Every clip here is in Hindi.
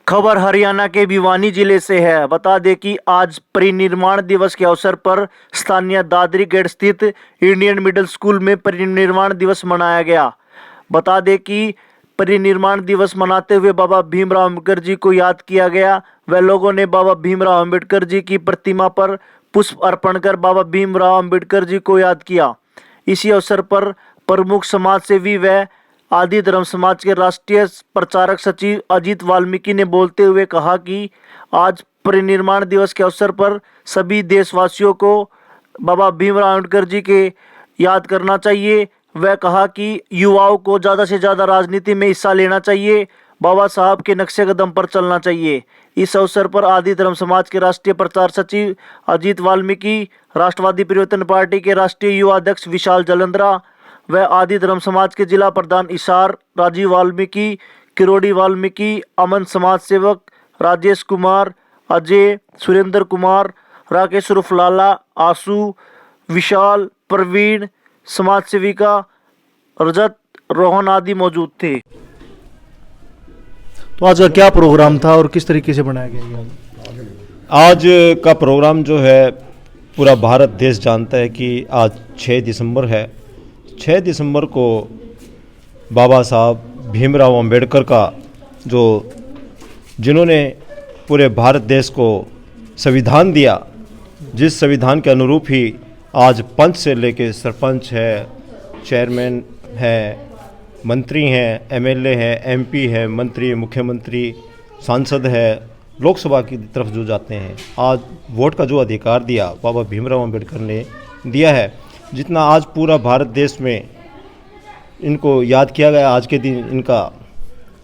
खबर हरियाणा के भिवानी जिले से है। बता दें कि आज परिनिर्माण दिवस के अवसर पर स्थानीय दादरी गेट स्थित इंडियन मिडिल स्कूल में परिनिर्माण दिवस मनाया गया। बता दें कि परिनिर्माण दिवस मनाते हुए बाबा भीमराव अम्बेडकर जी को याद किया गया। व लोगों ने बाबा भीमराव अम्बेडकर जी की प्रतिमा पर पुष्प अर्पण कर बाबा भीमराव अम्बेडकर जी को याद किया। इसी अवसर पर प्रमुख समाज सेवी व आदि धर्म समाज के राष्ट्रीय प्रचारक सचिव अजीत वाल्मीकि ने बोलते हुए कहा कि आज परिनिर्माण दिवस के अवसर पर सभी देशवासियों को बाबा भीमराव अम्बेडकर जी के याद करना चाहिए। वह कहा कि युवाओं को ज़्यादा से ज़्यादा राजनीति में हिस्सा लेना चाहिए, बाबा साहब के नक्शे कदम पर चलना चाहिए। इस अवसर पर आदि धर्म समाज के राष्ट्रीय प्रचार सचिव अजीत वाल्मीकि, राष्ट्रवादी परिवर्तन पार्टी के राष्ट्रीय युवा अध्यक्ष विशाल जलंधरा व आदि धर्म समाज के जिला प्रधान इशार, राजीव वाल्मीकि, किरोड़ी वाल्मीकि, अमन समाज सेवक राजेश कुमार, अजय, सुरेंद्र कुमार, राकेश उर्फ लाला, आशु, विशाल, प्रवीण, समाज सेविका रजत, रोहन आदि मौजूद थे। तो आज का क्या प्रोग्राम था और किस तरीके से बनाया गया ये? आज का प्रोग्राम जो है पूरा भारत देश जानता है कि आज 6 दिसंबर है। 6 दिसंबर को बाबा साहब भीमराव अम्बेडकर का जिन्होंने पूरे भारत देश को संविधान दिया, जिस संविधान के अनुरूप ही आज पंच से लेके सरपंच है, चेयरमैन है, मंत्री हैं, एमएलए हैं, एमपी है, मंत्री, मुख्यमंत्री, सांसद है, लोकसभा की तरफ जो जाते हैं, आज वोट का जो अधिकार दिया बाबा भीमराव अम्बेडकर ने दिया है। जितना आज पूरा भारत देश में इनको याद किया गया, आज के दिन इनका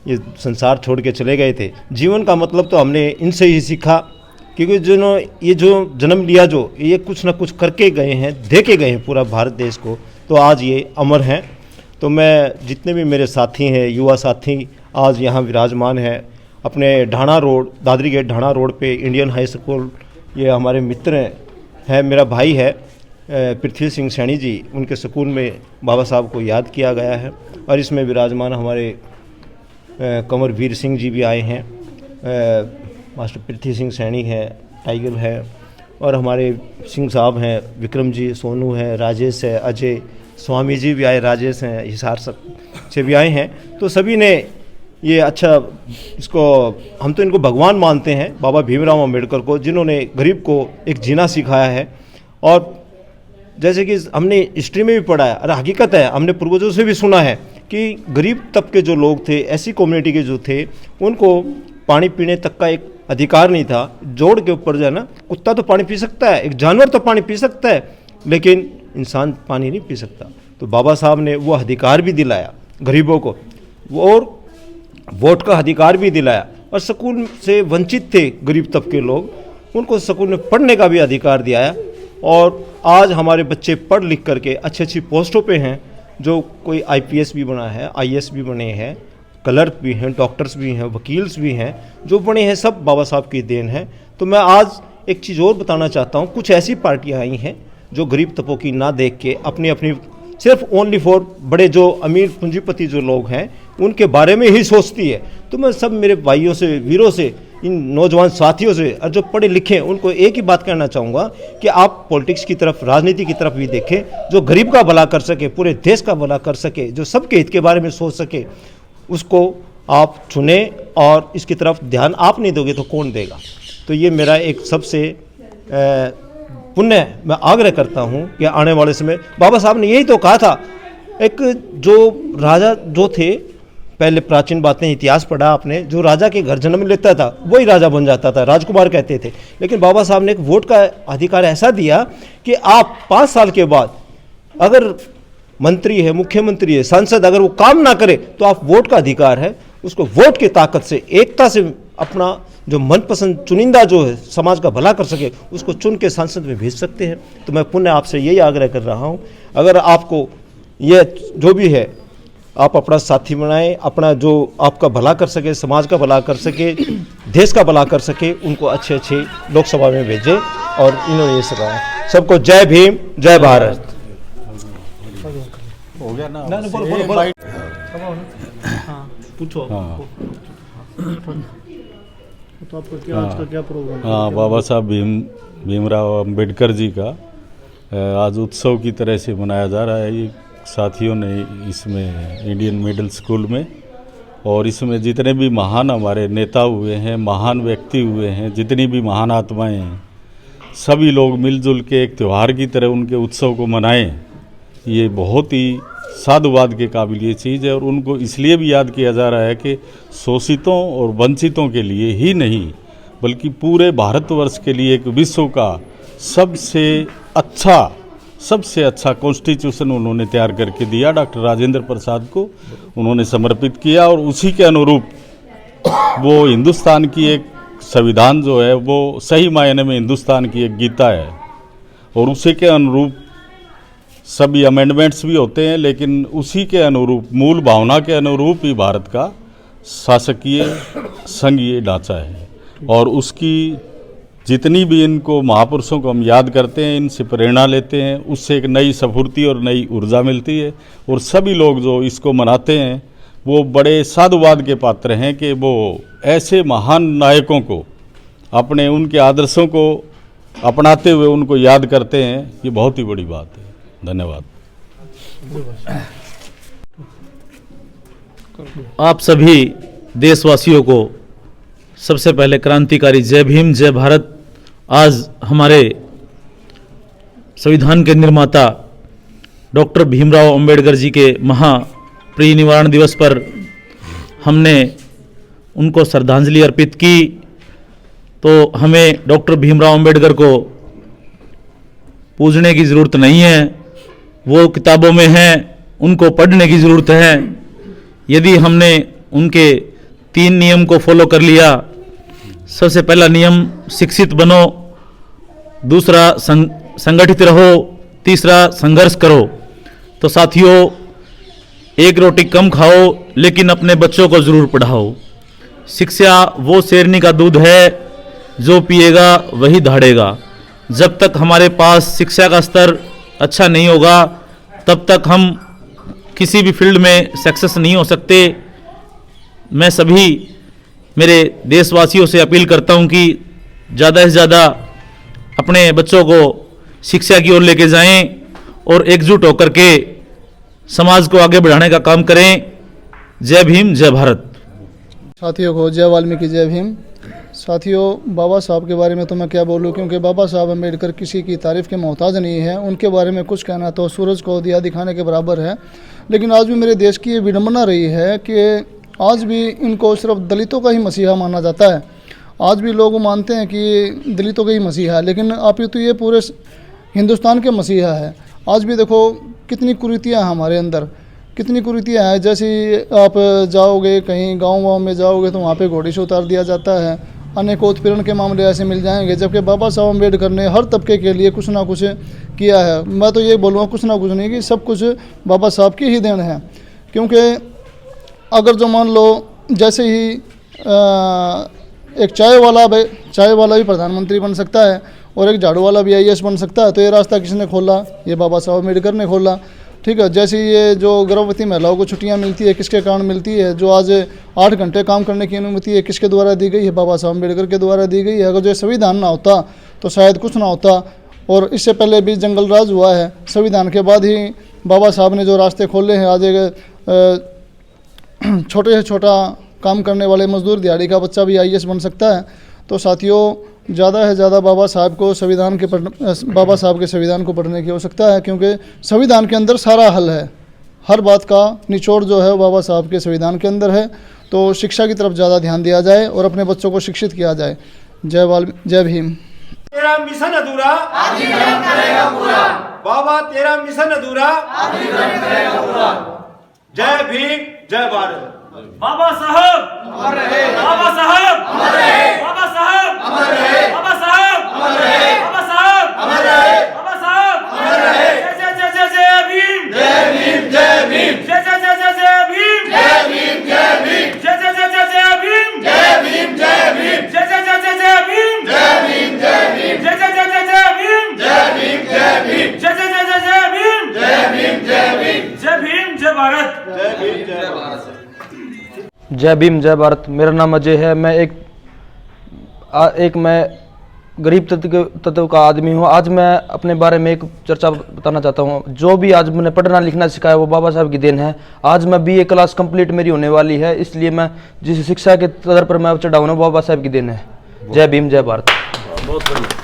ये संसार छोड़ के चले गए थे। जीवन का मतलब तो हमने इनसे ही सीखा, क्योंकि ये जो जन्म लिया, जो ये कुछ ना कुछ करके गए हैं, दे के गए हैं पूरा भारत देश को, तो आज ये अमर हैं। तो मैं जितने भी मेरे साथी हैं, युवा साथी आज यहाँ विराजमान हैं अपने ढाणा रोड, दादरी गेट ढाणा रोड पे इंडियन हाई स्कूल, ये हमारे मित्र हैं, मेरा भाई है पृथ्वी सिंह सैनी जी, उनके स्कूल में बाबा साहब को याद किया गया है। और इसमें विराजमान हमारे कंवर वीर सिंह जी भी आए हैं, मास्टर पृथ्वी सिंह सैनी है, टाइगर है, और हमारे सिंह साहब हैं, विक्रम जी, सोनू है, राजेश है, अजय, स्वामी जी भी आए, राजेश हैं, हिसार से भी आए हैं। तो सभी ने ये अच्छा, इसको हम तो इनको भगवान मानते हैं, बाबा भीमराव अम्बेडकर को, जिन्होंने गरीब को एक जीना सिखाया है। और जैसे कि हमने हिस्ट्री में भी पढ़ा है और हकीकत है, हमने पूर्वजों से भी सुना है कि गरीब तबके जो लोग थे, ऐसी कम्युनिटी के जो थे, उनको पानी पीने तक का एक अधिकार नहीं था। जोड़ के ऊपर जो है ना, कुत्ता तो पानी पी सकता है, एक जानवर तो पानी पी सकता है, लेकिन इंसान पानी नहीं पी सकता। तो बाबा साहब ने वो अधिकार भी दिलाया गरीबों को, और वोट का अधिकार भी दिलाया। और स्कूल से वंचित थे गरीब तबके लोग, उनको स्कूल में पढ़ने का भी अधिकार दिया है। और आज हमारे बच्चे पढ़ लिख करके अच्छी अच्छी पोस्टों पे हैं, जो कोई आईपीएस भी बना है, आईएएस भी बने हैं, क्लर्क भी हैं, डॉक्टर्स भी हैं, वकील्स भी हैं, जो बने हैं, सब बाबा साहब की देन है। तो मैं आज एक चीज़ और बताना चाहता हूँ, कुछ ऐसी पार्टियाँ आई हैं जो गरीब तबकों की ना देख के अपनी अपनी सिर्फ ओनली फॉर बड़े जो अमीर पूंजीपति जो लोग हैं उनके बारे में ही सोचती है। तो मैं सब मेरे भाइयों से, वीरों से, इन नौजवान साथियों से, और जो पढ़े लिखे हैं, उनको एक ही बात कहना चाहूँगा कि आप पॉलिटिक्स की तरफ, राजनीति की तरफ भी देखें, जो गरीब का भला कर सके, पूरे देश का भला कर सके, जो सबके हित के बारे में सोच सके, उसको आप चुने। और इसकी तरफ ध्यान आप नहीं दोगे तो कौन देगा। तो ये मेरा एक सबसे पुण्य मैं आग्रह करता हूँ कि आने वाले समय, बाबा साहब ने यही तो कहा था, एक जो राजा जो थे, पहले प्राचीन बातें, इतिहास पढ़ा आपने, जो राजा के घर जन्म लेता था वही राजा बन जाता था, राजकुमार कहते थे। लेकिन बाबा साहब ने एक वोट का अधिकार ऐसा दिया कि आप 5 साल के बाद अगर मंत्री है, मुख्यमंत्री है, सांसद, अगर वो काम ना करे तो आप वोट का अधिकार है, उसको वोट की ताकत से, एकता से अपना जो मनपसंद चुनिंदा जो है समाज का भला कर सके, उसको चुन के सांसद में भेज सकते हैं। तो मैं पुण्य आपसे यही आग्रह कर रहा हूँ, अगर आपको ये जो भी है, आप अपना साथी बनाएं, अपना जो आपका भला कर सके, समाज का भला कर सके, देश का भला कर सके, उनको अच्छे अच्छे लोकसभा में भेजें। और इन्होंने ये सिखाया। सबको जय भीम, जय भारत। हो गया ना? पूछो। तो आपका क्या आज का क्या प्रोग्राम था? हाँ, बाबा साहब भीमराव अंबेडकर जी का आज उत्सव की तरह से मनाया जा रहा है। ये साथियों ने इसमें इंडियन मिडिल स्कूल में, और इसमें जितने भी महान हमारे नेता हुए हैं, महान व्यक्ति हुए हैं, जितनी भी महान आत्माएं हैं, सभी लोग मिलजुल के एक त्यौहार की तरह उनके उत्सव को मनाएं। ये बहुत ही साधुवाद के काबिल ये चीज़ है, और उनको इसलिए भी याद किया जा रहा है कि शोषितों और वंचितों के लिए ही नहीं, बल्कि पूरे भारतवर्ष के लिए एक विश्व का सबसे अच्छा कॉन्स्टिट्यूशन उन्होंने तैयार करके दिया। डॉक्टर राजेंद्र प्रसाद को उन्होंने समर्पित किया, और उसी के अनुरूप वो हिंदुस्तान की एक संविधान जो है वो सही मायने में हिंदुस्तान की एक गीता है, और उसी के अनुरूप सभी अमेंडमेंट्स भी होते हैं, लेकिन उसी के अनुरूप मूल भावना के अनुरूप ही भारत का शासकीय संघीय ढांचा है। और उसकी जितनी भी इनको महापुरुषों को हम याद करते हैं, इनसे प्रेरणा लेते हैं, उससे एक नई स्फूर्ति और नई ऊर्जा मिलती है। और सभी लोग जो इसको मनाते हैं वो बड़े साधुवाद के पात्र हैं कि वो ऐसे महान नायकों को अपने उनके आदर्शों को अपनाते हुए उनको याद करते हैं। ये बहुत ही बड़ी बात है। धन्यवाद। आप सभी देशवासियों को सबसे पहले क्रांतिकारी जय भीम जय भारत। आज हमारे संविधान के निर्माता डॉक्टर भीमराव अंबेडकर जी के महापरिनिर्वाण दिवस पर हमने उनको श्रद्धांजलि अर्पित की। तो हमें डॉक्टर भीमराव अंबेडकर को पूजने की ज़रूरत नहीं है, वो किताबों में हैं, उनको पढ़ने की ज़रूरत है। यदि हमने उनके 3 नियम को फॉलो कर लिया, सबसे पहला नियम शिक्षित बनो, दूसरा संगठित रहो, तीसरा संघर्ष करो, तो साथियों एक रोटी कम खाओ लेकिन अपने बच्चों को ज़रूर पढ़ाओ। शिक्षा वो शेरनी का दूध है, जो पिएगा वही दहाड़ेगा। जब तक हमारे पास शिक्षा का स्तर अच्छा नहीं होगा, तब तक हम किसी भी फील्ड में सक्सेस नहीं हो सकते। मैं सभी मेरे देशवासियों से अपील करता हूं कि ज़्यादा से ज़्यादा अपने बच्चों को शिक्षा की ओर लेके जाएं और एकजुट होकर के समाज को आगे बढ़ाने का काम करें। जय भीम जय भारत। साथियों को जय वाल्मीकि जय भीम। साथियों, बाबा साहब के बारे में तो मैं क्या बोलूं, क्योंकि बाबा साहब अम्बेडकर किसी की तारीफ़ के मोहताज नहीं है। उनके बारे में कुछ कहना तो सूरज को दिया दिखाने के बराबर है। लेकिन आज भी मेरे देश की ये विडंबना रही है कि आज भी इनको सिर्फ दलितों का ही मसीहा माना जाता है। आज भी लोग मानते हैं कि दलितों का ही मसीहा है, लेकिन आप तो ये पूरे हिंदुस्तान के मसीहा है। आज भी देखो कितनी कुरीतियाँ हैं हमारे अंदर, कितनी कुरीतियाँ हैं। जैसे आप जाओगे कहीं गाँव में जाओगे तो वहाँ पे घोड़ी से उतार दिया जाता है। अनेकों उत्पीड़न के मामले ऐसे मिल जाएंगे, जबकि बाबा साहब अम्बेडकर ने हर तबके के लिए कुछ ना कुछ किया है। मैं तो ये बोलूँगा कुछ ना कुछ नहीं, कि सब कुछ बाबा साहब की ही देन है। क्योंकि अगर जो मान लो जैसे ही एक चाय वाला भी प्रधानमंत्री बन सकता है और एक झाड़ू वाला भी IAS बन सकता है, तो ये रास्ता किसने खोला? ये बाबा साहब अम्बेडकर ने खोला। ठीक है, जैसे ये जो गर्भवती महिलाओं को छुट्टियां मिलती है, किसके कारण मिलती है? जो आज 8 घंटे काम करने की अनुमति है, किसके द्वारा दी गई है? बाबा साहब अम्बेडकर के द्वारा दी गई है। अगर जो संविधान ना होता तो शायद कुछ ना होता। और इससे पहले भी जंगल राज हुआ है, संविधान के बाद ही बाबा साहब ने जो रास्ते खोले हैं। आज एक छोटे से छोटा काम करने वाले मजदूर दिहाड़ी का बच्चा भी IAS बन सकता है। तो साथियों, ज़्यादा से ज़्यादा बाबा साहब के संविधान को पढ़ने की आवश्यकता है, क्योंकि संविधान के अंदर सारा हल है। हर बात का निचोड़ जो है बाबा साहब के संविधान के अंदर है। तो शिक्षा की तरफ ज़्यादा ध्यान दिया जाए और अपने बच्चों को शिक्षित किया जाए। जय भीम। तेरा मिशन अधूरा आजीवन करेगा पूरा, बाबा तेरा मिशन अधूरा आजीवन करेगा पूरा। जय भीम जय भारत। बाबा साहब अमर रहे, बाबा साहब अमर रहे, बाबा साहब अमर रहे, बाबा साहब अमर रहे, बाबा साहब अमर रहे, बाबा साहब अमर रहे। जय जय जय जय भीम, जय भीम जय भीम, जय जय जय जय भीम, जय भीम जय भीम, जय जय जय जय भीम, जय भीम जय भीम, जय जय जय जय भीम, जय भीम जय भीम, जय जय जय जय भीम, जय भीम जय भीम, जय जय जय जय भीम, जय भीम जय भीम, जय भीम जय भारत, जय भीम जय भारत। जय भीम जय भारत। मेरा नाम अजय है। मैं एक एक मैं गरीब तत्व का आदमी हूँ। आज मैं अपने बारे में एक चर्चा बताना चाहता हूँ। जो भी आज मैंने पढ़ना लिखना सिखाया वो बाबा साहब की देन है। आज मैं BA क्लास कंप्लीट मेरी होने वाली है, इसलिए मैं जिस शिक्षा के स्तर पर मैं चढ़ा हूँ बाबा साहब की देन है। जय भीम, जय भारत। बहुत बढ़िया।